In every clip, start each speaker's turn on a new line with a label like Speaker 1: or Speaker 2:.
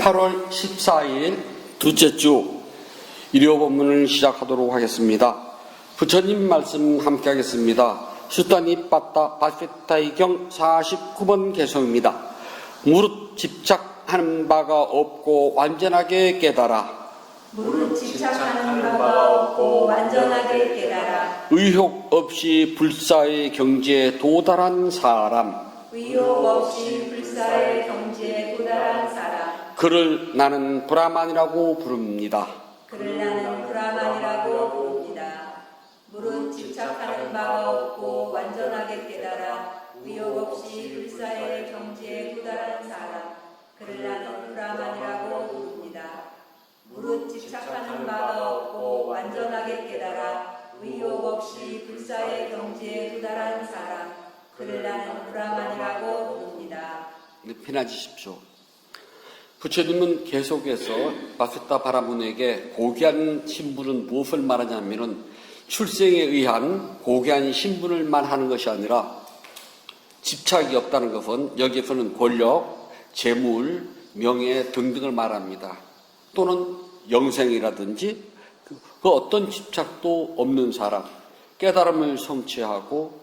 Speaker 1: 8월 14일 둘째 주 일요 본문을 시작하도록 하겠습니다. 부처님 말씀 함께 하겠습니다. 수다니 바시타이경 49번 개송입니다. 무릇 집착하는 바가 없고 완전하게 깨달아.
Speaker 2: 무릇 집착하는 바가 없고 완전하게 깨달아.
Speaker 1: 의혹 없이 불사의 경지에 도달한 사람.
Speaker 2: 의욕 없이 불사의 경지에 도달한 사람.
Speaker 1: 그를 나는 브라만이라고 부릅니다.
Speaker 2: 그를 나는 브라만이라고 부릅니다. 무릇 집착하는 바가 없고 완전하게 깨달아 의욕 없이 불사의 경지에 도달한 사람. 그를 나는 브라만이라고 부릅니다. 무릇 집착하는 바가 없고 완전하게 깨달아 의욕 없이 불사의 경지에 도달한 사람. 그를 나는 브라만이라고 부릅니다.
Speaker 1: 편하시십시오. 부처님은 계속해서 바시타 바라문에게 고귀한 신분은 무엇을 말하냐면은 출생에 의한 고귀한 신분을 말하는 것이 아니라 집착이 없다는 것은 여기서는 권력, 재물, 명예 등등을 말합니다. 또는 영생이라든지 그 어떤 집착도 없는 사람, 깨달음을 성취하고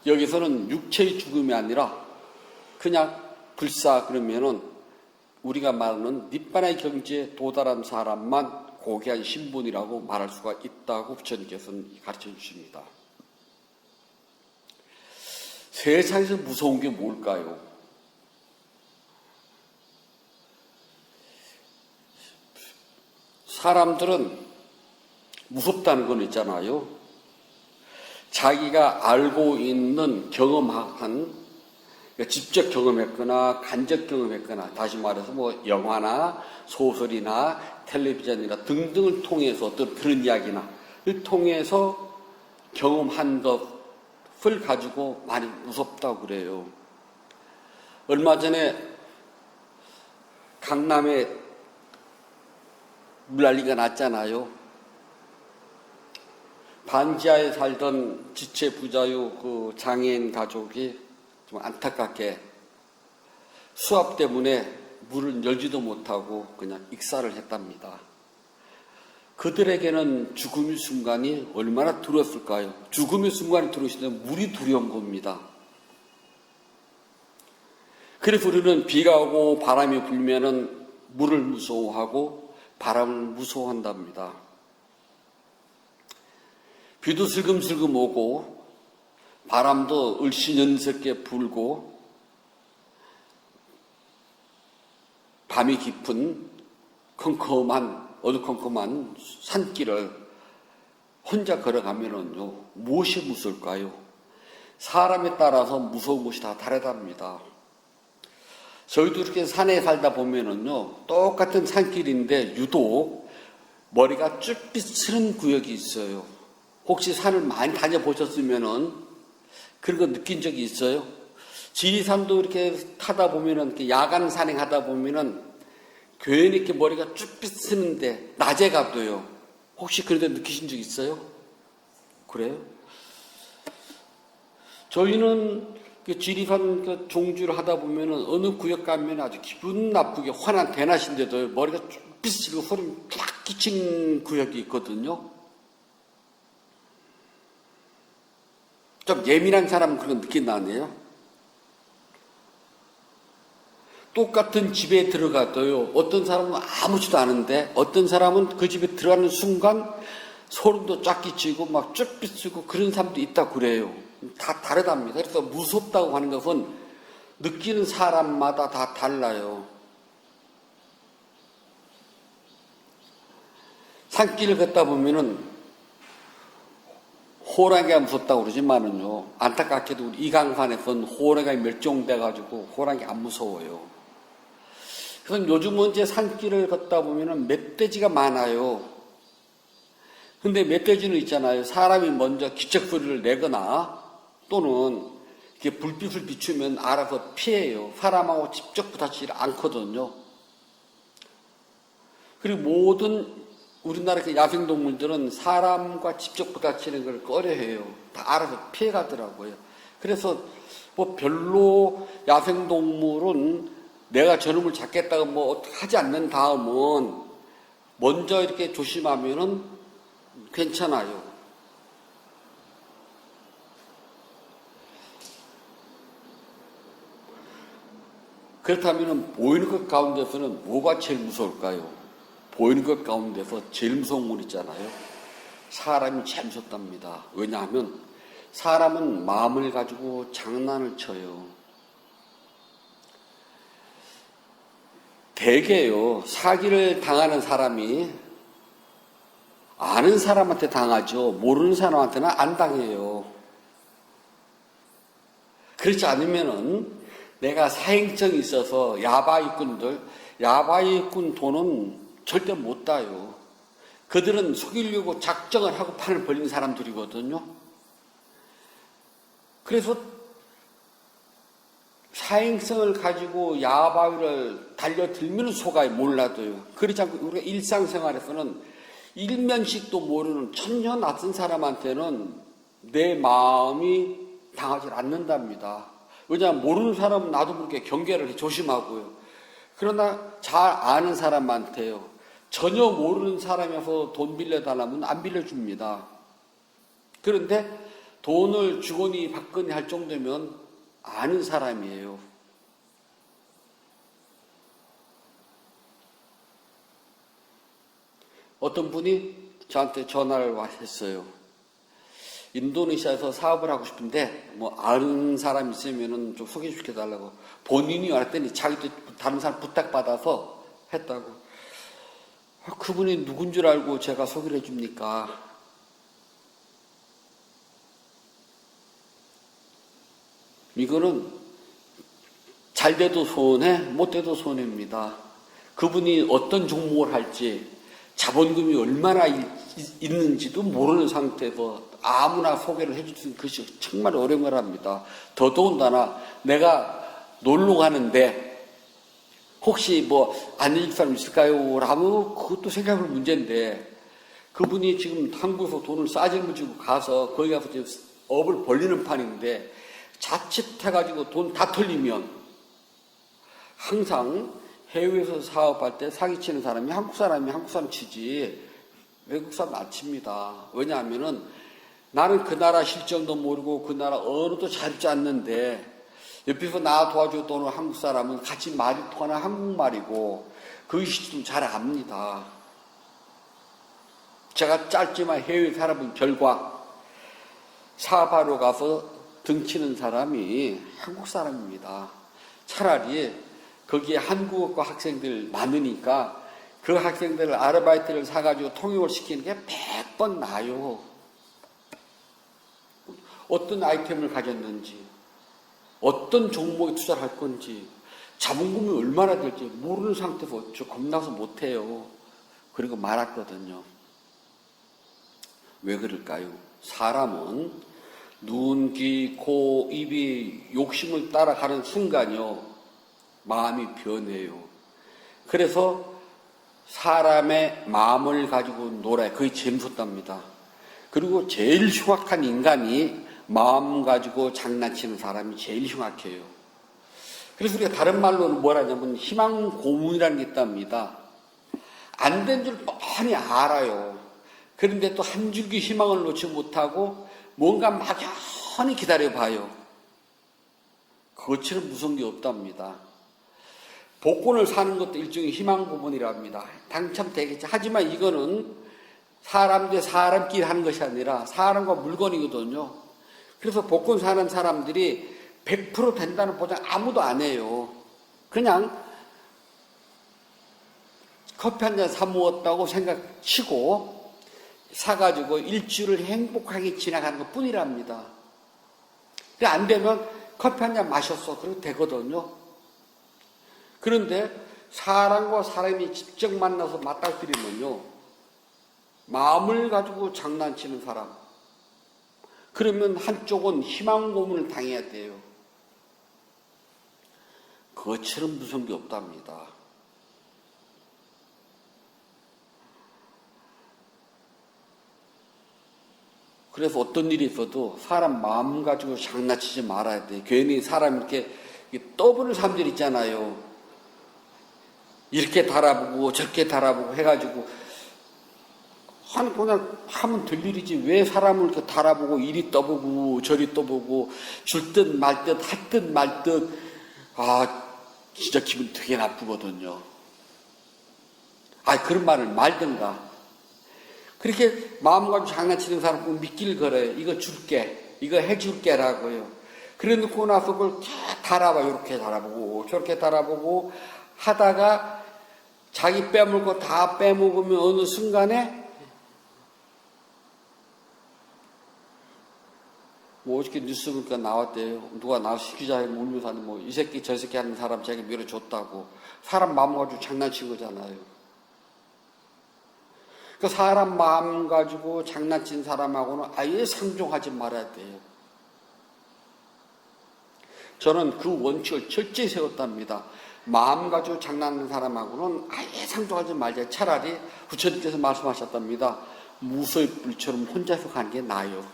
Speaker 1: 여기서는 육체의 죽음이 아니라 그냥 불사 그러면은 우리가 말하는 니빠나의 경지에 도달한 사람만 고귀한 신분이라고 말할 수가 있다고 부처님께서는 가르쳐 주십니다. 세상에서 무서운 게 뭘까요? 사람들은 무섭다는 건 있잖아요. 자기가 알고 있는 경험한 직접 경험했거나 간접 경험했거나 다시 말해서 뭐 영화나 소설이나 텔레비전이나 등등을 통해서 어떤 그런 이야기나를 통해서 경험한 것을 가지고 많이 무섭다고 그래요. 얼마 전에 강남에 물난리가 났잖아요. 반지하에 살던 지체 부자유 그 장애인 가족이 좀 안타깝게 수압 때문에 문을 열지도 못하고 그냥 익사를 했답니다. 그들에게는 죽음의 순간이 얼마나 두려웠을까요? 죽음의 순간이 두려우실 때 물이 두려운 겁니다. 그래서 우리는 비가 오고 바람이 불면은 물을 무서워하고 바람을 무서워한답니다. 비도 슬금슬금 오고 바람도 을씨년스럽게 불고 밤이 깊은 어두컴컴한 산길을 혼자 걸어가면은요, 무엇이 무서울까요? 사람에 따라서 무서운 것이 다 다르답니다. 저희도 이렇게 산에 살다 보면은요, 똑같은 산길인데 유독 머리가 쭈삣스런 구역이 있어요. 혹시 산을 많이 다녀보셨으면은 그런 거 느낀 적이 있어요? 지리산도 이렇게 타다 보면은, 이렇게 야간 산행하다 보면은, 괜히 이렇게 머리가 쭉 빗쓰는데, 낮에 가도요. 혹시 그런 데 느끼신 적 있어요? 그래요? 저희는 지리산 종주를 하다 보면은, 어느 구역 가면 아주 기분 나쁘게 환한 대낮인데도 머리가 쭉 빗쓰고 소리 쫙 끼치는 구역이 있거든요. 좀 예민한 사람은 그런 거 느낀다 아니에요? 똑같은 집에 들어가도요, 어떤 사람은 아무렇지도 않은데 어떤 사람은 그 집에 들어가는 순간 소름도 쫙 끼치고 막 쭉 비치고 그런 사람도 있다고 그래요. 다 다르답니다. 그래서 무섭다고 하는 것은 느끼는 사람마다 다 달라요. 산길을 걷다 보면은 호랑이가 무섭다고 그러지만은요, 안타깝게도 우리 이강산에서는 호랑이가 멸종돼가지고 호랑이 안 무서워요. 그래서 요즘은 이제 산길을 걷다 보면은 멧돼지가 많아요. 근데 멧돼지는 있잖아요. 사람이 먼저 기척 소리를 내거나 또는 이렇게 불빛을 비추면 알아서 피해요. 사람하고 직접 부딪히지 않거든요. 그리고 모든 우리나라 야생동물들은 사람과 직접 부딪히는 걸 꺼려해요. 다 알아서 피해가더라고요. 그래서 뭐 별로 야생동물은 내가 저놈을 잡겠다고 뭐 하지 않는 다음은 먼저 이렇게 조심하면은 괜찮아요. 그렇다면 보이는 것 가운데서는 뭐가 제일 무서울까요? 보이는 것 가운데서 제일 무서운 건 있잖아요. 사람이 제일 무섭답니다. 왜냐하면 사람은 마음을 가지고 장난을 쳐요. 대개요, 사기를 당하는 사람이 아는 사람한테 당하죠. 모르는 사람한테는 안 당해요. 그렇지 않으면은 내가 사행성이 있어서 야바이꾼 돈은 절대 못 따요. 그들은 속이려고 작정을 하고 판을 벌린 사람들이거든요. 그래서 사행성을 가지고 야바위를 달려들면 속아요. 몰라도요. 그렇지 않고 우리가 일상생활에서는 일면식도 모르는 천년 낯선 사람한테는 내 마음이 당하지 않는답니다. 왜냐하면 모르는 사람은 나도 모르게 경계를 해 조심하고요. 그러나 잘 아는 사람한테요. 전혀 모르는 사람에서 돈 빌려달라면 안 빌려줍니다. 그런데 돈을 주거니 받거니 할 정도면 아는 사람이에요. 어떤 분이 저한테 전화를 했어요. 인도네시아에서 사업을 하고 싶은데 뭐 아는 사람 있으면은 좀 소개시켜달라고. 본인이 왔더니 자기도 다른 사람 부탁받아서 했다고. 그분이 누군 줄 알고 제가 소개를 해줍니까? 이거는 잘 돼도 손해, 못 돼도 손해입니다. 그분이 어떤 종목을 할지, 자본금이 얼마나 있는지도 모르는 상태에서 아무나 소개를 해줄 수 있는 것이 정말 어려운 거랍니다. 더더군다나 내가 놀러 가는데 혹시 뭐 안 해줄 사람 있을까요? 라면 그것도 생각해볼 문제인데 그분이 지금 한국에서 돈을 싸질무지고 가서 거기 가서 지금 업을 벌리는 판인데 자칫해가지고 돈 다 털리면 항상 해외에서 사업할 때 사기치는 사람이 한국 사람 치지 외국 사람 안 칩니다. 왜냐하면은 나는 그 나라 실정도 모르고 그 나라 언어도 잘 읽지 않는데 옆에서 나 도와주던 한국 사람은 같이 말이 통하는 한국말이고 그 시점 잘 압니다. 제가 짧지만 해외에 살아본 결과 사바로 가서 등치는 사람이 한국 사람입니다. 차라리 거기에 한국어 학생들 많으니까 그 학생들 아르바이트를 사가지고 통역을 시키는 게 100번 나아요. 어떤 아이템을 가졌는지, 어떤 종목에 투자를 할 건지, 자본금이 얼마나 될지 모르는 상태에서 저 겁나서 못해요. 그리고 말았거든요. 왜 그럴까요? 사람은 눈, 귀, 코, 입이 욕심을 따라가는 순간요, 마음이 변해요. 그래서 사람의 마음을 가지고 놀아요. 그게 제일 무섭답니다. 그리고 제일 흉악한 인간이 마음 가지고 장난치는 사람이 제일 흉악해요. 그래서 우리가 다른 말로는 뭐라냐면 희망 고문이라는 게 있답니다. 안 된 줄 뻔히 알아요. 그런데 또 한 줄기 희망을 놓지 못하고 뭔가 막연히 기다려봐요. 그것처럼 무서운 게 없답니다. 복권을 사는 것도 일종의 희망 고문이라 합니다. 당첨되겠지. 하지만 이거는 사람 대 사람끼리 하는 것이 아니라 사람과 물건이거든요. 그래서 복권 사는 사람들이 100% 된다는 보장 아무도 안 해요. 그냥 커피 한 잔 사 먹었다고 생각치고 사가지고 일주일을 행복하게 지나가는 것 뿐이랍니다. 안 되면 커피 한 잔 마셨어. 그래도 되거든요. 그런데 사람과 사람이 직접 만나서 맞닥뜨리면요, 마음을 가지고 장난치는 사람, 그러면 한쪽은 희망 고문을 당해야 돼요. 그것처럼 무서운 게 없답니다. 그래서 어떤 일이 있어도 사람 마음 가지고 장난치지 말아야 돼. 괜히 사람 이렇게 떠보는 사람들 있잖아요. 이렇게 달아보고 저렇게 달아보고 해가지고 그냥 하면 될 일이지 왜 사람을 이렇게 달아보고 이리 떠보고 저리 떠보고 줄 듯 말 듯 할 듯 말 듯 진짜 기분 되게 나쁘거든요. 그런 말을 말든가. 그렇게 마음 가지고 장난치는 사람 꼭 믿길 걸어요. 이거 줄게, 이거 해줄게라고요. 그래 놓고 나서 그걸 다 달아봐. 이렇게 달아보고 저렇게 달아보고 하다가 자기 빼먹을 거 다 빼먹으면 어느 순간에 어저께 뉴스 보니까 나왔대요. 누가 나와서 기자에 울면서 이 새끼 저 새끼 하는 사람 자기 밀어줬다고. 사람 마음 가지고 장난친 거잖아요. 그 사람 마음 가지고 장난친 사람하고는 아예 상종하지 말아야 돼요. 저는 그 원칙을 철저히 세웠답니다. 마음 가지고 장난하는 사람하고는 아예 상종하지 말자. 차라리 부처님께서 말씀하셨답니다. 무소의 불처럼 혼자서 가는 게 나아요.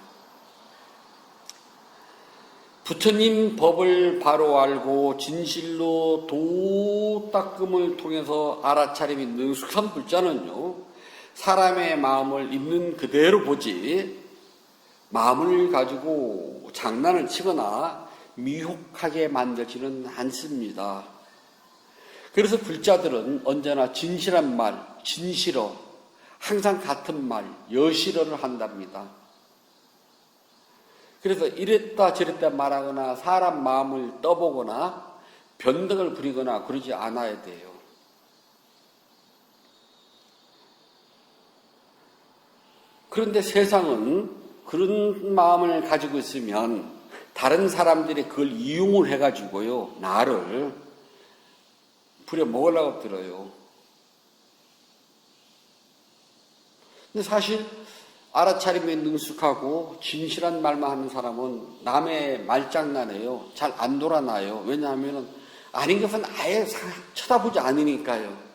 Speaker 1: 부처님 법을 바로 알고 진실로 도닦음을 통해서 알아차림이 능숙한 불자는요, 사람의 마음을 있는 그대로 보지 마음을 가지고 장난을 치거나 미혹하게 만들지는 않습니다. 그래서 불자들은 언제나 진실한 말, 진실어, 항상 같은 말, 여실어를 한답니다. 그래서 이랬다 저랬다 말하거나 사람 마음을 떠보거나 변덕을 부리거나 그러지 않아야 돼요. 그런데 세상은 그런 마음을 가지고 있으면 다른 사람들이 그걸 이용을 해가지고요, 나를 부려먹으려고 들어요. 근데 사실 알아차림에 능숙하고 진실한 말만 하는 사람은 남의 말장난해요. 잘 안 돌아나요. 왜냐하면 아닌 것은 아예 쳐다보지 않으니까요.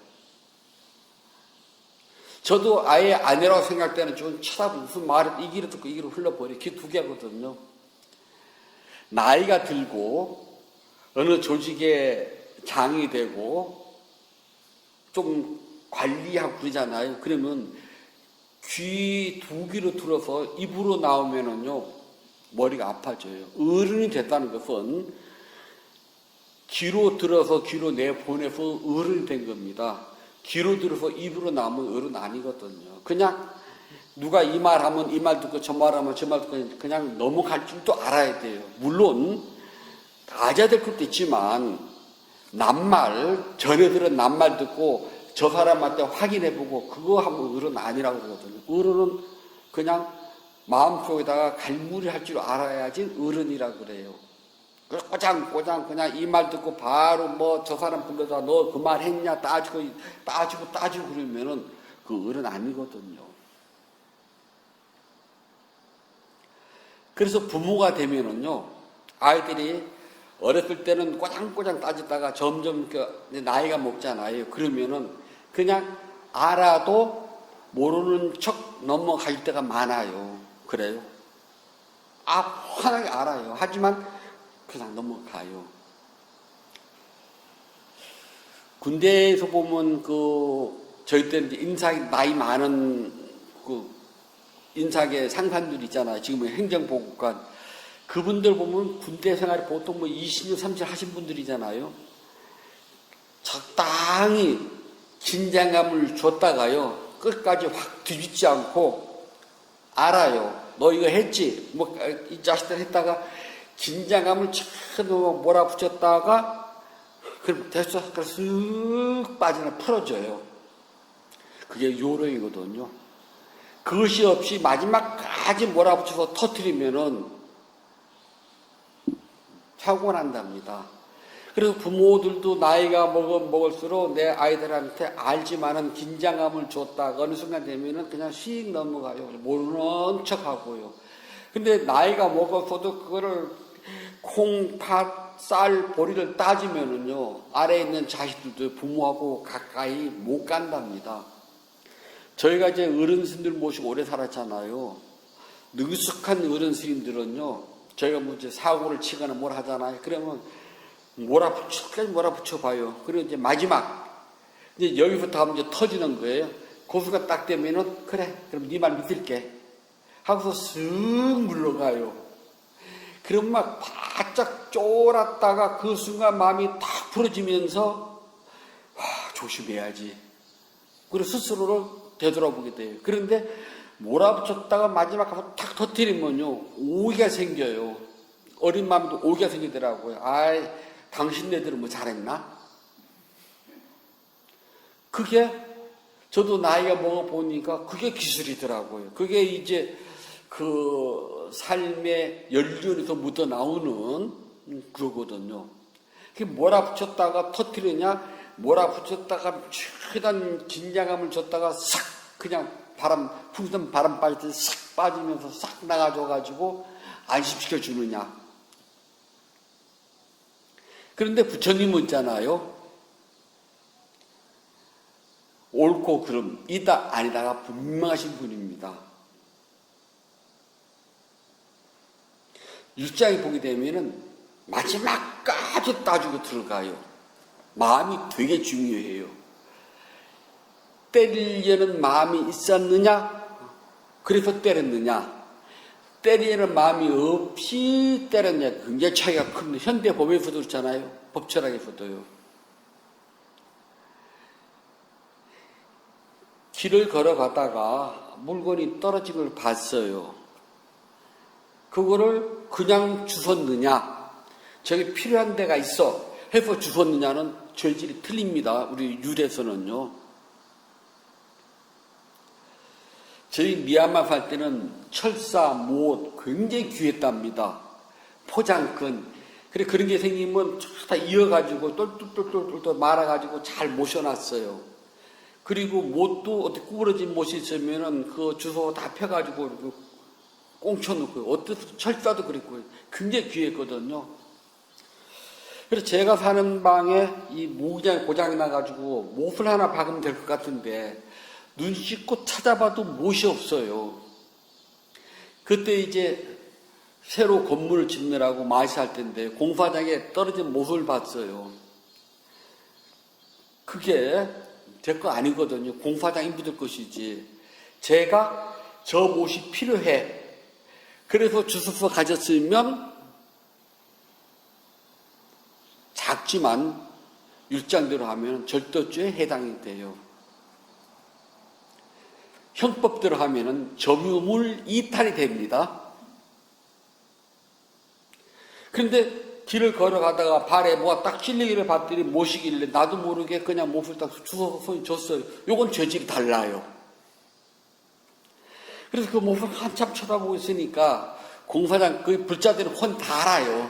Speaker 1: 저도 아예 아니라고 생각할 때는 좀 쳐다보고 무슨 말을 이 귀로 듣고 이 귀로 흘러버려. 귀 두 개거든요. 나이가 들고 어느 조직의 장이 되고 좀 관리하고 그러잖아요. 그러면 귀 두 귀로 들어서 입으로 나오면은요, 머리가 아파져요. 어른이 됐다는 것은 귀로 들어서 귀로 내보내서 어른이 된 겁니다. 귀로 들어서 입으로 나오면 어른 아니거든요. 그냥 누가 이 말 하면 이 말 듣고 저 말 하면 저 말 듣고 그냥 넘어갈 줄도 알아야 돼요. 물론 아셔야 될 것도 있지만 남말, 전해들은 남말 듣고 저 사람한테 확인해보고 그거 하면 어른 아니라고 그러거든요. 어른은 그냥 마음속에다가 갈무리 할 줄 알아야지 어른이라고 그래요. 꼬장꼬장 그냥 이 말 듣고 바로 저 사람 불러서 너 그 말 했냐 따지고 그러면은 그 어른 아니거든요. 그래서 부모가 되면은요, 아이들이 어렸을 때는 꼬장꼬장 따지다가 점점 나이가 먹잖아요. 그러면은 그냥 알아도 모르는 척 넘어갈 때가 많아요. 그래요? 환하게 알아요. 하지만 그냥 넘어가요. 군대에서 보면 저희 때 인사에 나이 많은 인사계 상관들 있잖아요. 지금은 행정보고관. 그분들 보면 군대 생활이 보통 20년, 30년 하신 분들이잖아요. 적당히 긴장감을 줬다가요, 끝까지 확 뒤집지 않고, 알아요. 너 이거 했지? 이 자식들 했다가, 긴장감을 착 몰아붙였다가, 그럼 됐어. 그래서 쓱 빠지나 풀어져요. 그게 요령이거든요. 그것이 없이 마지막까지 몰아붙여서 터뜨리면은, 사고가 난답니다. 그래서 부모들도 나이가 먹을수록 내 아이들한테 알지만은 긴장감을 줬다가 어느 순간 되면은 그냥 씩 넘어가요. 모르는 척 하고요. 근데 나이가 먹어서도 그거를 콩, 팥, 쌀, 보리를 따지면은요, 아래에 있는 자식들도 부모하고 가까이 못 간답니다. 저희가 이제 어른스님들 모시고 오래 살았잖아요. 능숙한 어른스님들은요, 저희가 이제 사고를 치거나 뭘 하잖아요. 그러면 끝까지 몰아붙여 봐요. 그리고 이제 마지막 이제 여기부터 하면 이제 터지는 거예요. 고수가 딱 되면은, 그래, 그럼 네 말 믿을게. 하고서 쓱 물러가요. 그럼 막 바짝 쫄았다가 그 순간 마음이 탁 풀어지면서, 조심해야지. 그리고 스스로를 되돌아보게 돼요. 그런데 몰아붙였다가 마지막 가서 탁 터뜨리면요, 오기가 생겨요. 어린 마음도 오기가 생기더라고요. 아이, 당신네들은 뭐 잘했나? 그게 저도 나이가 먹어보니까 그게 기술이더라고요. 그게 이제 그 삶의 연륜에서 묻어나오는 그거거든요. 그게 몰아붙였다가 터뜨리냐, 몰아붙였다가 최대한 긴장감을 줬다가 싹 그냥 풍선 바람 빠질 때 싹 빠지면서 싹 나가줘가지고 안심시켜 주느냐. 그런데 부처님은 있잖아요. 옳고 그름, 이다 아니다가 분명하신 분입니다. 일장에 보게 되면은 마지막까지 따지고 들어가요. 마음이 되게 중요해요. 때리려는 마음이 있었느냐? 그래서 때렸느냐? 때리려는 마음이 없이 때렸느냐? 굉장히 차이가 큽니다. 현대 법에서도 그렇잖아요. 법철학에서도요. 길을 걸어가다가 물건이 떨어진 걸 봤어요. 그거를 그냥 주웠느냐? 저기 필요한 데가 있어 해서 주웠느냐는 죄질이 틀립니다. 우리 율에서는요. 저희 미얀마 살 때는 철사, 못 굉장히 귀했답니다. 포장끈. 그래 그런 게 생기면 다 이어가지고 똘똘똘똘똘 말아가지고 잘 모셔놨어요. 그리고 못도 어떻게 구부러진 못이 있으면은 그 주워 다 펴가지고 꽁쳐놓고요. 어떤 철사도 그랬고요. 굉장히 귀했거든요. 그래서 제가 사는 방에 이 모기장이 고장이 나가지고 못을 하나 박으면 될 것 같은데 눈 씻고 찾아봐도 못이 없어요. 그때 이제 새로 건물을 짓느라고 마시할 때인데 공사장에 떨어진 못을 봤어요. 그게 제 거 아니거든요. 공사장 인부들 것이지. 제가 저 못이 필요해. 그래서 주워서 가졌으면 작지만 율장대로 하면 절도죄에 해당이 돼요. 형법대로 하면은 점유물 이탈이 됩니다. 그런데 길을 걸어가다가 발에 뭐가 딱 찔리기를 봤더니 못이길래 나도 모르게 그냥 못을 딱 주워서 손이 줬어요. 요건 죄질이 달라요. 그래서 그 못을 한참 쳐다보고 있으니까 공사장 그 불자들은 혼 다 알아요.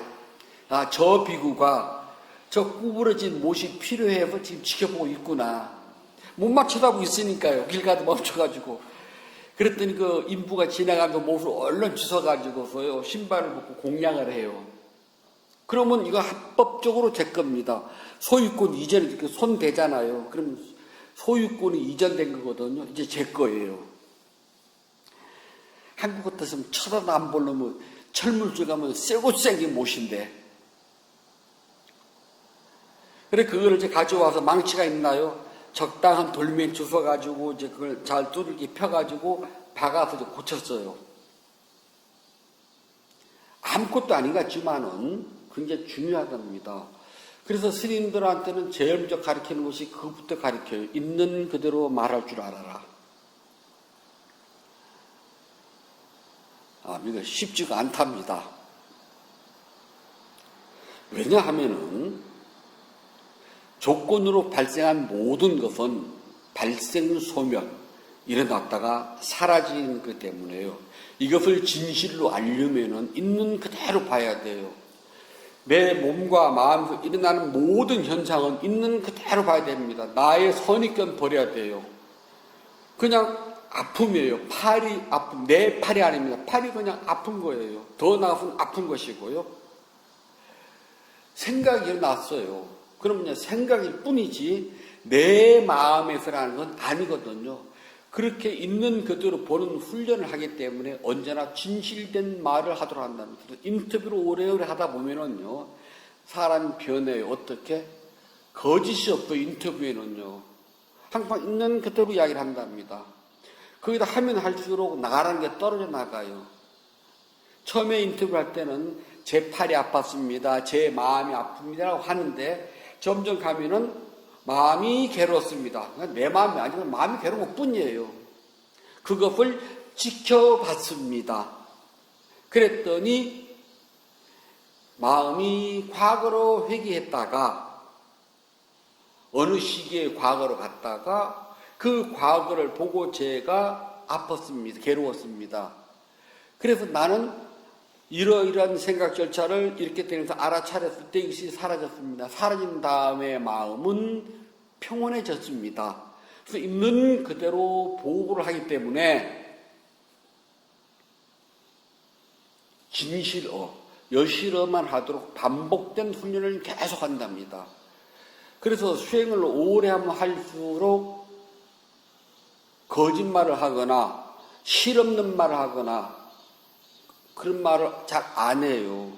Speaker 1: 아, 저 비구가 저 구부러진 못이 필요해서 지금 지켜보고 있구나. 못만 쳐다보고 있으니까요. 길 가다 멈춰가지고. 그랬더니 그 인부가 지나가면서 못을 얼른 주워가지고서요. 신발을 벗고 공양을 해요. 그러면 이거 합법적으로 제 겁니다. 소유권 이전이 이렇게 손 대잖아요. 그럼 소유권이 이전된 거거든요. 이제 제 거예요. 한국 같았으면 쳐다도 안 보려면 철물줄 가면 쎄고 쌩긴 못인데. 그래 그거를 이제 가져와서 망치가 있나요? 적당한 돌멩이 주워가지고 이제 그걸 잘 두들기 펴가지고 박아서 이제 고쳤어요. 아무것도 아닌 것 같지만은 굉장히 중요하답니다. 그래서 스님들한테는 제일 먼저 가르치는 것이 그것부터 가르쳐요. 있는 그대로 말할 줄 알아라. 이거 쉽지가 않답니다. 왜냐하면은 조건으로 발생한 모든 것은 발생 소멸 일어났다가 사라지는 것 때문에요. 이것을 진실로 알려면은 있는 그대로 봐야 돼요. 내 몸과 마음에서 일어나는 모든 현상은 있는 그대로 봐야 됩니다. 나의 선입견 버려야 돼요. 그냥 아픔이에요. 팔이 아픔, 내 팔이 아닙니다. 팔이 그냥 아픈 거예요. 더 나아가서는 아픈 것이고요. 생각이 일어났어요. 그러면 생각일 뿐이지 내 마음에서라는 건 아니거든요. 그렇게 있는 그대로 보는 훈련을 하기 때문에 언제나 진실된 말을 하도록 한다는 거죠. 인터뷰를 오래오래 하다 보면은요, 사람이 변해요. 어떻게? 거짓이 없어요, 인터뷰에는요. 항상 있는 그대로 이야기를 한답니다. 거기다 하면 할수록 나라는 게 떨어져 나가요. 처음에 인터뷰할 때는 제 팔이 아팠습니다. 제 마음이 아픕니다라고 하는데 점점 가면은 마음이 괴로웠습니다. 내 마음이 아니고 마음이 괴로운 것 뿐이에요. 그것을 지켜봤습니다. 그랬더니 마음이 과거로 회귀했다가 어느 시기에 과거로 갔다가 그 과거를 보고 제가 아팠습니다. 괴로웠습니다. 그래서 나는 이러이러한 생각 절차를 이렇게 되면서 알아차렸을 때 이것이 사라졌습니다. 사라진 다음에 마음은 평온해졌습니다. 그래서 있는 그대로 보고를 하기 때문에 진실어, 여실어만 하도록 반복된 훈련을 계속 한답니다. 그래서 수행을 오래 하면 할수록 거짓말을 하거나 실없는 말을 하거나 그런 말을 잘 안 해요.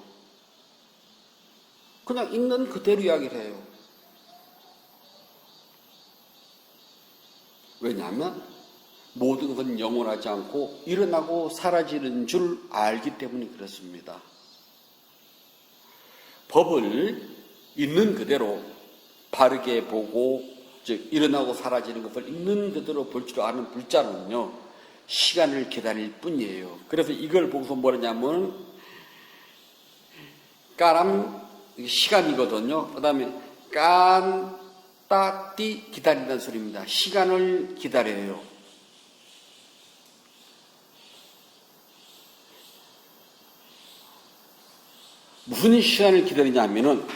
Speaker 1: 그냥 있는 그대로 이야기를 해요. 왜냐하면 모든 것은 영원하지 않고 일어나고 사라지는 줄 알기 때문에 그렇습니다. 법을 있는 그대로 바르게 보고 즉 일어나고 사라지는 것을 있는 그대로 볼 줄 아는 불자는요 시간을 기다릴 뿐이에요. 그래서 이걸 보고서 뭐냐면 까람 시간이거든요. 그 다음에 깐따띠 기다린다는 소리입니다. 시간을 기다려요. 무슨 시간을 기다리냐면은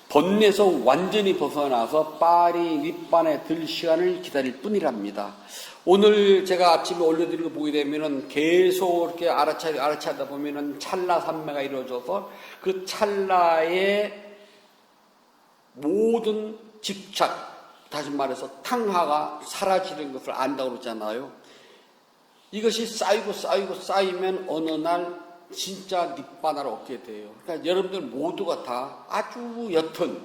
Speaker 1: 번뇌에서 완전히 벗어나서 파리 윗반에 들 시간을 기다릴 뿐이랍니다. 오늘 제가 아침에 올려드린 거 보게 되면은 계속 이렇게 알아차리다 보면은 찰나 삼매가 이루어져서 그 찰나의 모든 집착, 다시 말해서 탕화가 사라지는 것을 안다고 그러잖아요. 이것이 쌓이면 어느 날 진짜 닛바나를 얻게 돼요. 그러니까 여러분들 모두가 다 아주 옅은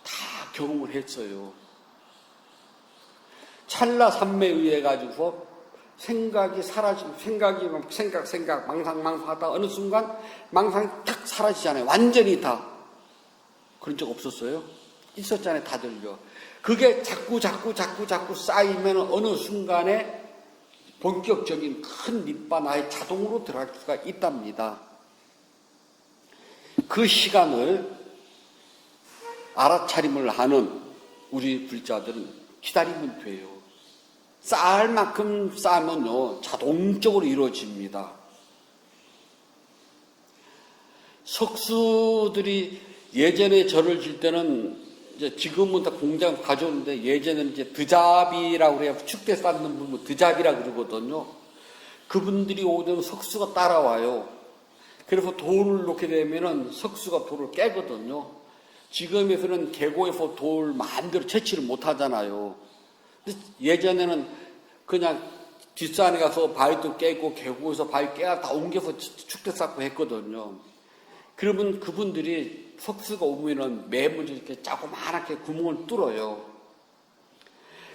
Speaker 1: 다 경험을 했어요. 찰나 삼매에 의해 가지고 생각이 사라지고 생각 망상하다 어느 순간 망상이 탁 사라지잖아요. 완전히 다. 그런 적 없었어요? 있었잖아요. 다들요. 그게 자꾸 쌓이면 어느 순간에 본격적인 큰 닛바나에 자동으로 들어갈 수가 있답니다. 그 시간을 알아차림을 하는 우리 불자들은 기다리면 돼요. 쌓을 만큼 쌓으면요 자동적으로 이루어집니다. 석수들이 예전에 절을 질 때는 이제 지금은 다 공장 가져오는데 예전에는 이제 드잡이라고 그래야 축대 쌓는 분 드잡이라고 그러거든요. 그분들이 오면 석수가 따라와요. 그래서 돌을 놓게 되면은 석수가 돌을 깨거든요. 지금에서는 계곡에서 돌 마음대로 채취를 못 하잖아요. 근데 예전에는 그냥 뒷산에 가서 바위도 깨고 계곡에서 바위 깨가 다 옮겨서 축대 쌓고 했거든요. 그러면 그분들이 석수가 오면은 매번 이렇게 조그맣게 구멍을 뚫어요.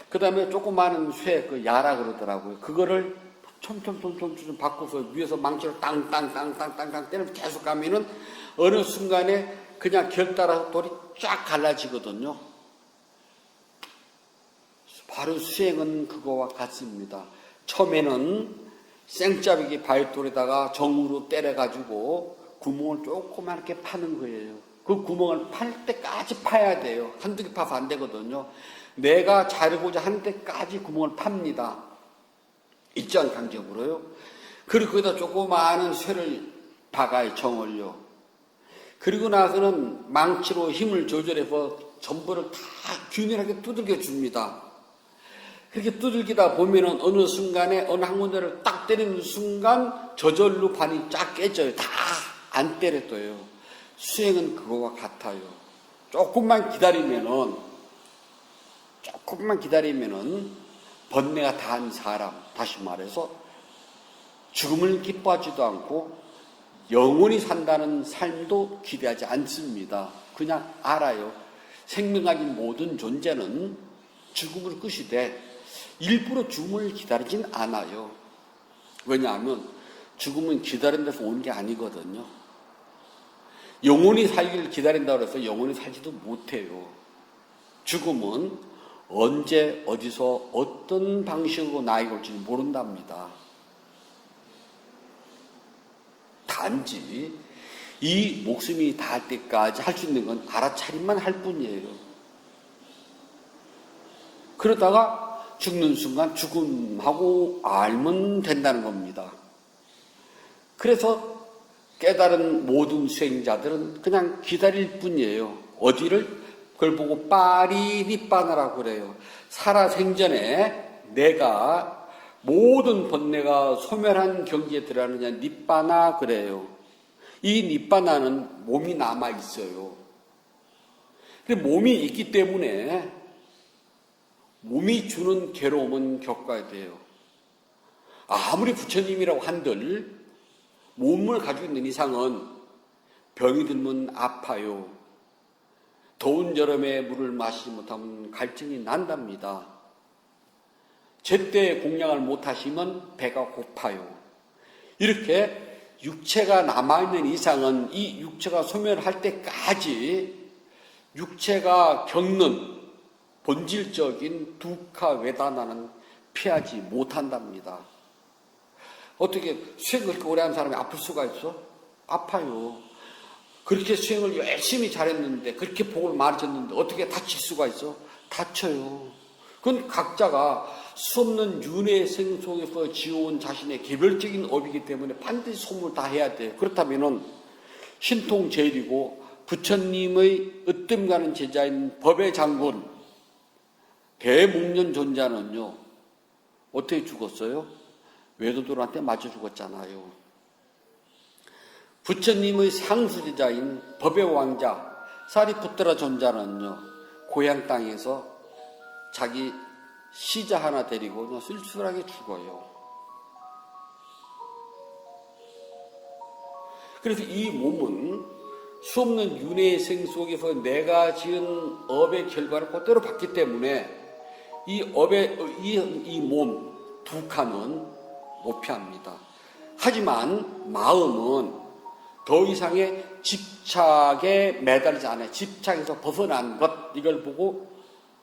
Speaker 1: 그 다음에 조그마한 쇠, 그 야라 그러더라고요. 그거를 촘촘 바꿔서 위에서 망치로 땅 때리면 계속 가면은 어느 순간에 그냥 결 따라서 돌이 쫙 갈라지거든요. 바로 수행은 그거와 같습니다. 처음에는 생짜배기 바위돌에다가 정으로 때려가지고 구멍을 조그맣게 파는 거예요. 그 구멍을 팔 때까지 파야 돼요. 한두 개 파서 안 되거든요. 내가 자르고자 하는 때까지 구멍을 팝니다. 일정 간격으로요. 그리고 거기다 조그마한 쇠를 박아요. 정을요. 그리고 나서는 망치로 힘을 조절해서 전부를 다 균일하게 두들겨 줍니다. 그렇게 두들기다 보면은 어느 순간에 어느 한 군데를 딱 때리는 순간 저절로 반이 쫙 깨져요. 다 안 때려둬요. 수행은 그거와 같아요. 조금만 기다리면은 번뇌가 다한 사람, 다시 말해서 죽음을 기뻐하지도 않고 영원히 산다는 삶도 기대하지 않습니다. 그냥 알아요. 생명적인 모든 존재는 죽음을 끄시되 일부러 죽음을 기다리진 않아요. 왜냐하면 죽음은 기다린 데서 온 게 아니거든요. 영원히 살기를 기다린다고 해서 영원히 살지도 못해요. 죽음은 언제 어디서 어떤 방식으로 나에게 올지 모른답니다. 단지 이 목숨이 닿을 때까지 할 수 있는 건 알아차림만 할 뿐이에요. 그러다가 죽는 순간 죽음하고 알면 된다는 겁니다. 그래서 깨달은 모든 수행자들은 그냥 기다릴 뿐이에요. 어디를? 그걸 보고 빠리 니빠나라고 그래요. 살아생전에 내가 모든 번뇌가 소멸한 경지에 들어가느냐 니빠나 그래요. 이 니빠나는 몸이 남아 있어요. 근데 몸이 있기 때문에 몸이 주는 괴로움은 겪어야 돼요. 아무리 부처님이라고 한들 몸을 가지고 있는 이상은 병이 들면 아파요. 더운 여름에 물을 마시지 못하면 갈증이 난답니다. 제때 공양을 못하시면 배가 고파요. 이렇게 육체가 남아있는 이상은 이 육체가 소멸할 때까지 육체가 겪는 본질적인 두카 외다나는 피하지 못한답니다. 어떻게 수행 그렇게 오래 한 사람이 아플 수가 있어? 아파요. 그렇게 수행을 열심히 잘했는데 그렇게 복을 많이 줬는데 어떻게 다칠 수가 있어? 다쳐요. 그건 각자가 수없는 윤회 생 속에서 지어온 자신의 개별적인 업이기 때문에 반드시 소문을 다 해야 돼. 그렇다면은 신통제일이고 부처님의 으뜸 가는 제자인 법의 장군 대목련 존자는요 어떻게 죽었어요? 외도들한테 맞아 죽었잖아요. 부처님의 상수제자인 법의 왕자 사리푸트라 존자는요 고향 땅에서 자기 시자 하나 데리고 그냥 쓸쓸하게 죽어요. 그래서 이 몸은 수없는 윤회의 생 속에서 내가 지은 업의 결과를 그대로 받기 때문에 이 업의 이 몸 두 칸은 못 피합니다. 하지만 마음은 더 이상의 집착에 매달리지 않아요. 집착에서 벗어난 것 이걸 보고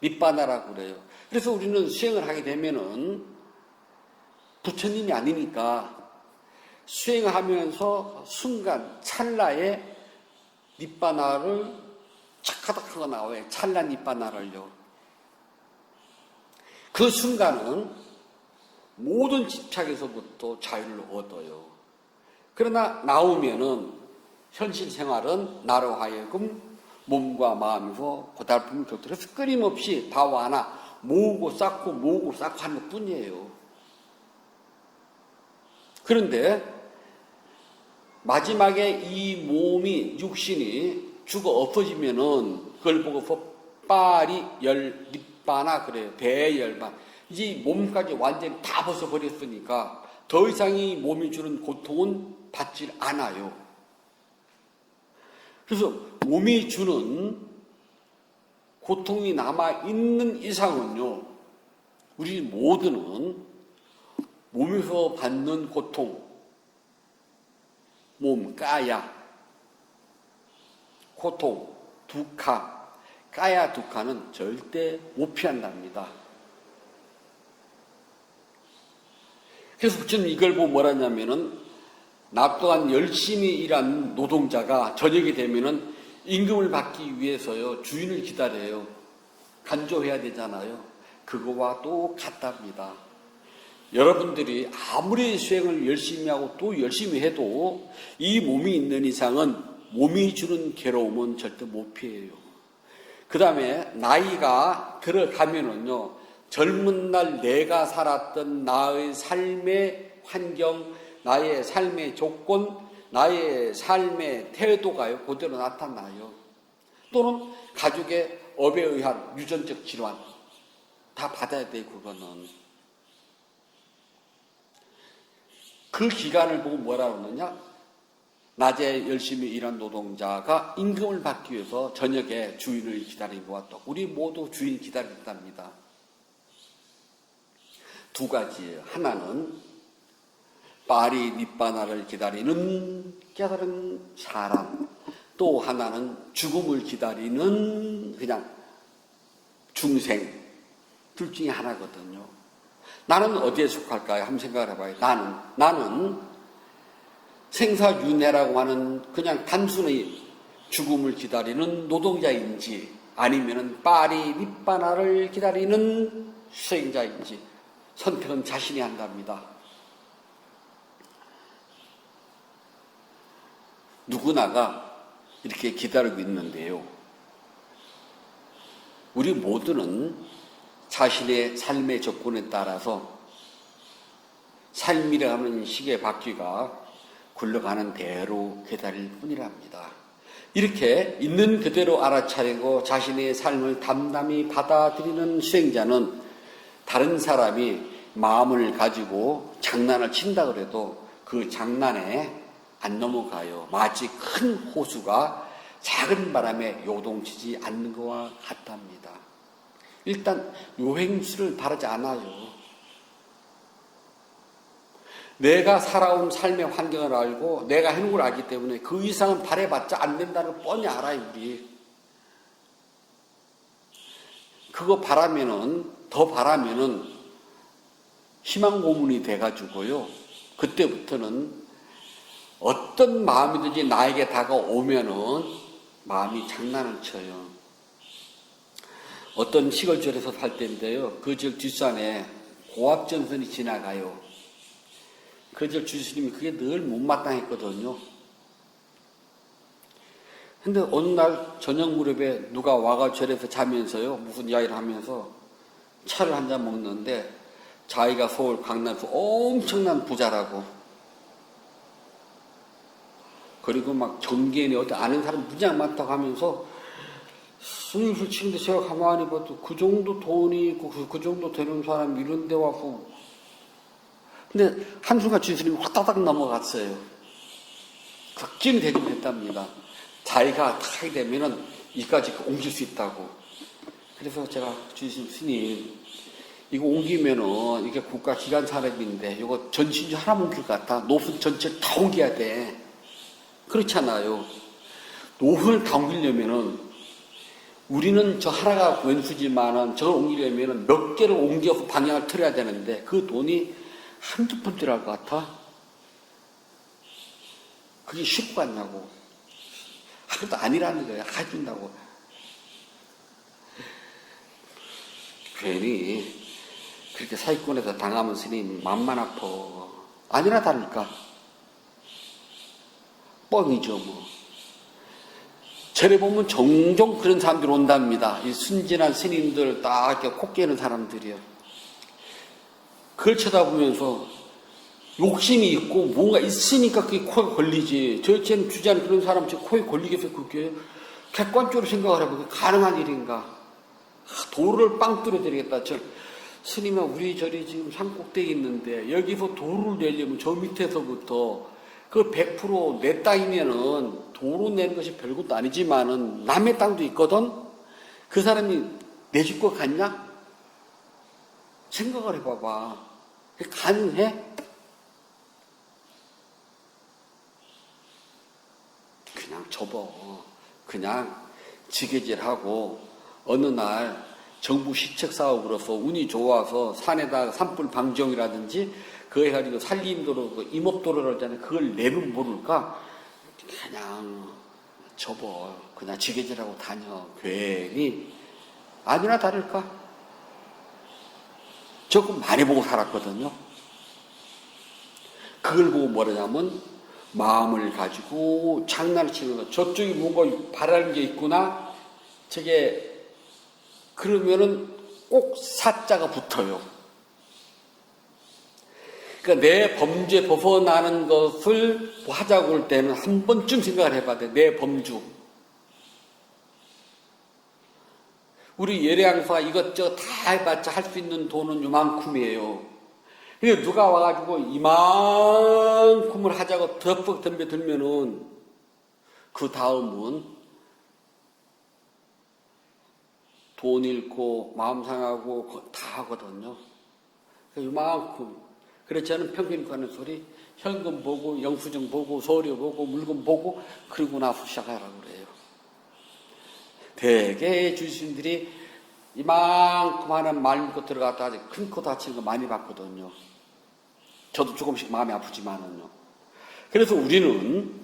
Speaker 1: 밑바나라고 그래요. 그래서 우리는 수행을 하게 되면은 부처님이 아니니까 수행하면서 순간 찰나에 니빠나를 착하닥 하고 나와요. 찰나 니빠나를요. 그 순간은 모든 집착에서부터 자유를 얻어요. 그러나 나오면은 현실 생활은 나로 하여금 몸과 마음에서 고달픔을 겪더라도 끊임없이 바와 하나 모으고 쌓고 하는 것 뿐이에요. 그런데 마지막에 이 몸이 육신이 죽어 없어지면은 그걸 보고서 빠리 열 밑바나 그래요. 대열반. 이제 몸까지 완전히 다 벗어버렸으니까 더 이상 이 몸이 주는 고통은 받질 않아요. 그래서 몸이 주는 고통이 남아있는 이상은요, 우리 모두는 몸에서 받는 고통, 몸, 까야, 고통, 두카, 까야 두카는 절대 못 피한답니다. 그래서 부처님 이걸 보고 뭐라 하냐면은 낮 동안 열심히 일한 노동자가 저녁이 되면은 임금을 받기 위해서요 주인을 기다려요. 간조해야 되잖아요. 그거와 똑같답니다. 여러분들이 아무리 수행을 열심히 하고 또 열심히 해도 이 몸이 있는 이상은 몸이 주는 괴로움은 절대 못 피해요. 그 다음에 나이가 들어가면은요 젊은 날 내가 살았던 나의 삶의 환경, 나의 삶의 조건, 나의 삶의 태도가요 그대로 나타나요. 또는 가족의 업에 의한 유전적 질환 다 받아야 돼요. 그거는 그 기간을 보고 뭐라 그러느냐, 낮에 열심히 일한 노동자가 임금을 받기 위해서 저녁에 주인을 기다리고 왔다. 우리 모두 주인 기다린답니다. 두 가지예요. 하나는 파리 밑바나를 기다리는 깨달은 사람, 또 하나는 죽음을 기다리는 그냥 중생, 둘 중에 하나거든요. 나는 어디에 속할까요? 한번 생각을 해봐요. 나는 생사윤회라고 하는 그냥 단순히 죽음을 기다리는 노동자인지 아니면은 파리 밑바나를 기다리는 수행자인지 선택은 자신이 한답니다. 누구나가 이렇게 기다리고 있는데요. 우리 모두는 자신의 삶의 조건에 따라서 삶이라 하는 시계 바퀴가 굴러가는 대로 기다릴 뿐이랍니다. 이렇게 있는 그대로 알아차리고 자신의 삶을 담담히 받아들이는 수행자는 다른 사람이 마음을 가지고 장난을 친다 그래도 그 장난에 안 넘어가요. 마치 큰 호수가 작은 바람에 요동치지 않는 것과 같답니다. 일단 요행수를 바르지 않아요. 내가 살아온 삶의 환경을 알고 내가 해놓은 걸 알기 때문에 그 이상은 바래봤자 안 된다는 걸 뻔히 알아요, 우리. 그거 더 바라면은 희망 고문이 돼가지고요. 그때부터는 어떤 마음이든지 나에게 다가오면은 마음이 장난을 쳐요. 어떤 시골절에서 살 때인데요. 그 절 뒷산에 고압전선이 지나가요. 그 절 주스님이 그게 늘 못마땅했거든요. 근데 어느 날 저녁 무렵에 누가 와가 절에서 자면서요. 무슨 이야기를 하면서 차를 한 잔 먹는데 자기가 서울 강남에서 엄청난 부자라고. 그리고 막 정계인이 어디 아는 사람 무지하게 많다고 하면서 스님을 치는데 제가 가만히 봐도 그 정도 돈이 있고 그 정도 되는 사람이 이런 데 와서 근데 한순간 주스님이 확다닥 넘어갔어요. 극진이 되긴 했답니다. 자기가 타게 되면은 이까지 옮길 수 있다고. 그래서 제가 스님 이거 옮기면은 이게 국가 기관 사업인데 이거 전신주 하나 옮길 것 같아. 노선 전체를 다 옮겨야 돼. 그렇잖아요. 노선을 다 옮기려면은 우리는 저 하나가 왼수지만은 저걸 옮기려면은 몇 개를 옮겨서 방향을 틀어야 되는데 그 돈이 한두 푼 들어갈 것 같아? 그게 쉽고 같냐고. 하루도 아니라는 거야. 해준다고. 괜히 그렇게 사기꾼에서 당하면 스님 맘만 아파. 아니나 다를까? 뻥이죠 뭐. 절에 보면 종종 그런 사람들이 온답니다. 이 순진한 스님들 딱 이렇게 코 깨는 사람들이요. 그걸 쳐다보면서 욕심이 있고 뭔가 있으니까 그게 코에 걸리지. 저처럼 주저하는 그런 사람 코에 걸리겠어요 그게? 객관적으로 생각을 해보면 가능한 일인가? 도로를 빵 뚫어드리겠다. 스님아 우리 절이 지금 산꼭대기에 있는데 여기서 도로를 내려면 저 밑에서부터 그 100% 내 땅이면은 도로 내는 것이 별것도 아니지만은 남의 땅도 있거든? 그 사람이 내줄 것 같냐? 생각을 해봐봐. 가능해? 그냥 접어. 그냥 지게질하고 어느 날 정부 시책 사업으로서 운이 좋아서 산에다가 산불 방지용이라든지 그거 해가지고 산림도로, 그 임업도로를 하잖아요. 그걸 내면 모를까? 그냥 접어. 그냥 지게질하고 다녀. 괜히. 아니나 다를까? 조금 많이 보고 살았거든요. 그걸 보고 뭐라냐면 마음을 가지고 장난을 치는 거. 저쪽이 뭔가 바라는 게 있구나? 저게 그러면은 꼭 사자가 붙어요. 그러니까 내 범죄 벗어나는 것을 하자고 할 때는 한 번쯤 생각을 해봐야 돼. 내 범주. 우리 예례양수가 이것저것 다 해봤자 할 수 있는 돈은 요만큼이에요. 근데 누가 와가지고 이만큼을 하자고 덕벅 덤벼들면은 그 다음은 돈 잃고 마음 상하고 다 하거든요. 이만큼. 그래서 저는 평균 가는 소리, 현금 보고, 영수증 보고, 서류 보고, 물건 보고, 그러고 나서 시작하라고 그래요. 대개 주신들이 이만큼 하는 말 믿고 들어갔다 아직 큰 코 다치는 거 많이 봤거든요. 저도 조금씩 마음이 아프지만은요. 그래서 우리는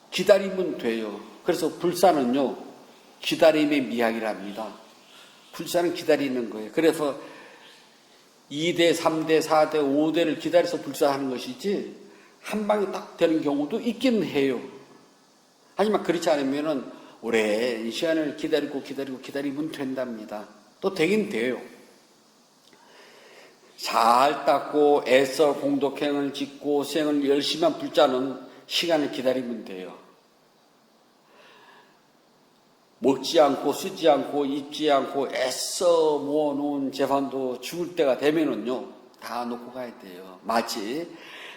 Speaker 1: 기다리면 돼요. 그래서 불사는요, 기다림의 미학이랍니다. 불사는 기다리는 거예요. 그래서 2대, 3대, 4대, 5대를 기다려서 불사하는 것이지, 한 방에 딱 되는 경우도 있긴 해요. 하지만 그렇지 않으면은 오랜 시간을 기다리면 된답니다. 또 되긴 돼요. 잘 닦고 애써 공덕행을 짓고 수행을 열심히 한 불자는 시간을 기다리면 돼요. 먹지 않고 쓰지 않고 입지 않고 애써 모아놓은 재산도 죽을 때가 되면은요, 다 놓고 가야 돼요. 마치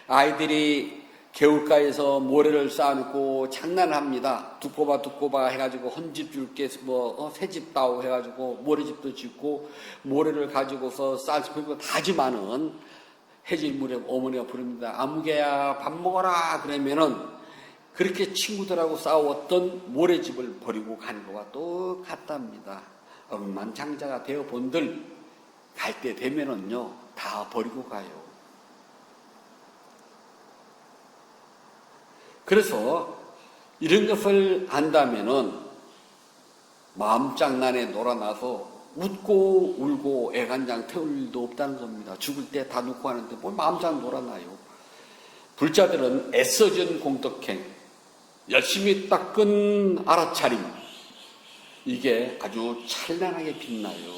Speaker 1: 아이들이 개울가에서 모래를 쌓아놓고 장난합니다. 두꺼봐 해가지고 헌집 줄게 새집 따오 해가지고 모래집도 짓고 모래를 가지고서 쌓고 다 하지만은 해질물에 어머니가 부릅니다. 아무개야 밥 먹어라 그러면은 그렇게 친구들하고 싸웠던 모래집을 버리고 가는 거와 똑같답니다. 억만장자가 되어 본들 갈 때 되면은요, 다 버리고 가요. 그래서 이런 것을 안다면은 마음장난에 놀아나서 웃고 울고 애간장 태울 일도 없다는 겁니다. 죽을 때 다 놓고 하는데 뭘 마음장난 놀아나요. 불자들은 애써진 공덕행, 열심히 닦은 알아차림, 이게 아주 찬란하게 빛나요.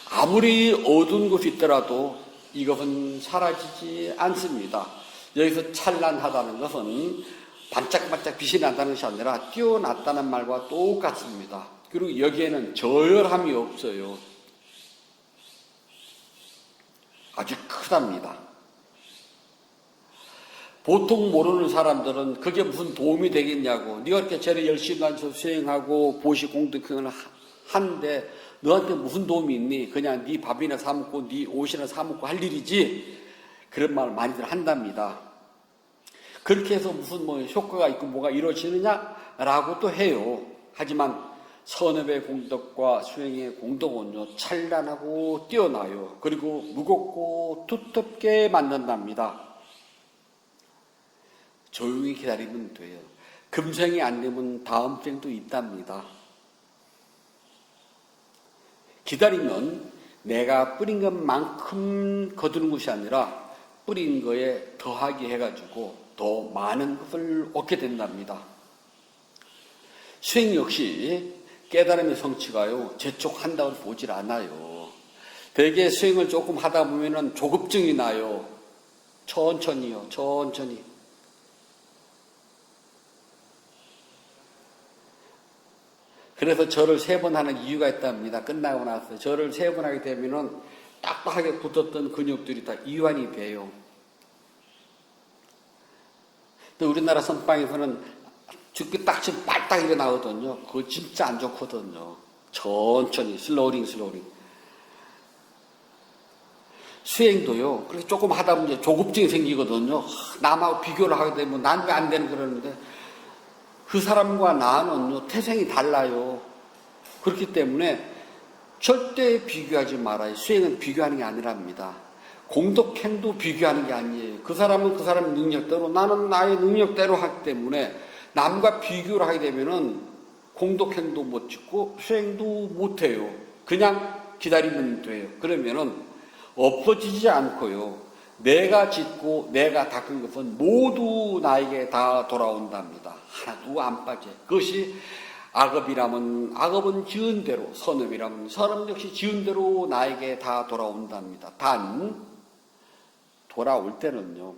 Speaker 1: 아무리 어두운 곳이 있더라도 이것은 사라지지 않습니다. 여기서 찬란하다는 것은 반짝반짝 빛이 난다는 것이 아니라 뛰어났다는 말과 똑같습니다. 그리고 여기에는 저열함이 없어요. 아주 크답니다. 보통 모르는 사람들은 그게 무슨 도움이 되겠냐고, 네가 이렇게 제일 열심히 다녀서 수행하고 보시 공덕행을 하는데 너한테 무슨 도움이 있니? 그냥 네 밥이나 사 먹고 네 옷이나 사 먹고 할 일이지. 그런 말 많이들 한답니다. 그렇게 해서 무슨 효과가 있고 뭐가 이루어지느냐라고 또 해요. 하지만 선업의 공덕과 수행의 공덕은요, 찬란하고 뛰어나요. 그리고 무겁고 두텁게 만든답니다. 조용히 기다리면 돼요. 금생이 안 되면 다음 생도 있답니다. 기다리면 내가 뿌린 것만큼 거두는 것이 아니라 뿌린 거에 더하게 해가지고 더 많은 것을 얻게 된답니다. 수행 역시 깨달음의 성취가요, 재촉한다고 보질 않아요. 대개 수행을 조금 하다 보면은 조급증이 나요. 천천히요, 천천히. 그래서 절을 3번 하는 이유가 있답니다. 끝나고 나서 절을 3번 하게 되면은 딱딱하게 붙었던 근육들이 다 이완이 돼요. 또 우리나라 선방에서는 죽기 딱 지금 빨딱 일어나거든요. 그거 진짜 안 좋거든요. 천천히, 슬로우링. 수행도요, 그렇게 조금 하다 보면 조급증이 생기거든요. 남하고 비교를 하게 되면 난 왜 안 되는 그러는데, 그 사람과 나는요, 태생이 달라요. 그렇기 때문에 절대 비교하지 말아요. 수행은 비교하는 게 아니랍니다. 공덕행도 비교하는 게 아니에요. 그 사람은 그 사람 능력대로, 나는 나의 능력대로 하기 때문에 남과 비교를 하게 되면은 공덕행도 못 짓고 수행도 못 해요. 그냥 기다리면 돼요. 그러면은 없어지지 않고요, 내가 짓고 내가 닦은 것은 모두 나에게 다 돌아온답니다. 하나도 안 빠져. 그것이 악업이라면 악업은 지은 대로, 선업이라면 선업 역시 지은 대로 나에게 다 돌아온답니다. 단 돌아올 때는요,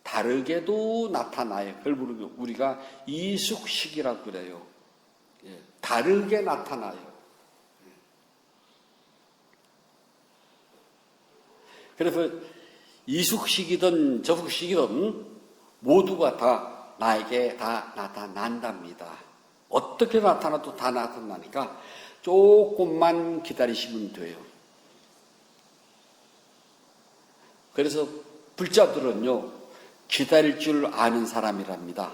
Speaker 1: 다르게도 나타나요. 그걸 우리가 이숙식이라고 그래요. 다르게 나타나요. 그래서 이숙식이든 저숙식이든 모두가 다 나에게 다 나타난답니다. 어떻게 나타나도 다 나타나니까 조금만 기다리시면 돼요. 그래서 불자들은요, 기다릴 줄 아는 사람이랍니다.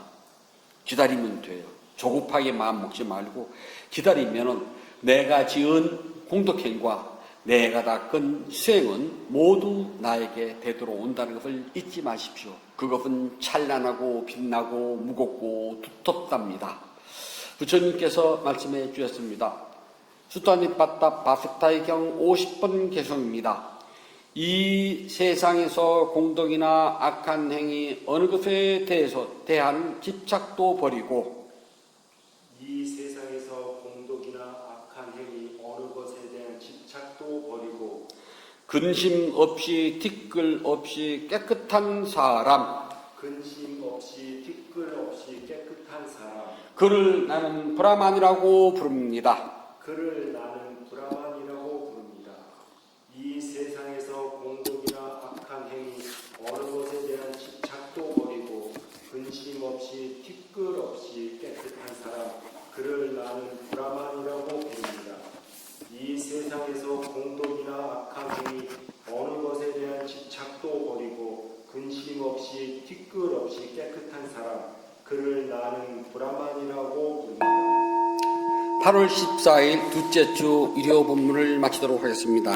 Speaker 1: 기다리면 돼요. 조급하게 마음 먹지 말고 기다리면은 내가 지은 공덕행과 내가 닦은 수행은 모두 나에게 되도록 온다는 것을 잊지 마십시오. 그것은 찬란하고 빛나고 무겁고 두텁답니다. 부처님께서 말씀해 주셨습니다. 수타니빠따 바스타이경 50번 개성입니다. 이 세상에서 공덕이나 악한 행위 어느 것에 대한 집착도 버리고,
Speaker 3: 이 세상에서 공덕이나 악한 행위 어느 것에 대한 집착도 버리고
Speaker 1: 근심 없이 티끌 없이 깨끗한 사람,
Speaker 3: 근심 없이 티끌 없이 깨끗한 사람,
Speaker 1: 그를 나는 브라만이라고 부릅니다.
Speaker 3: 그를 나는 브라만이라고 부릅니다. 이 세상에서 공덕이나 악한 행위 어느 것에 대한 집착도 버리고 근심 없이 티끌 없이 깨끗한 사람, 그를 나는 브라만이라고 부릅니다. 이 세상에서 공덕이나 악한 행위 어느 것에 대한 집착도 버리고 근심 없이 티끌 없이 깨끗한 사람, 그를 나는 브라만이라고 부릅니다.
Speaker 1: 8월 14일 둘째 주 일요 본문을 마치도록 하겠습니다.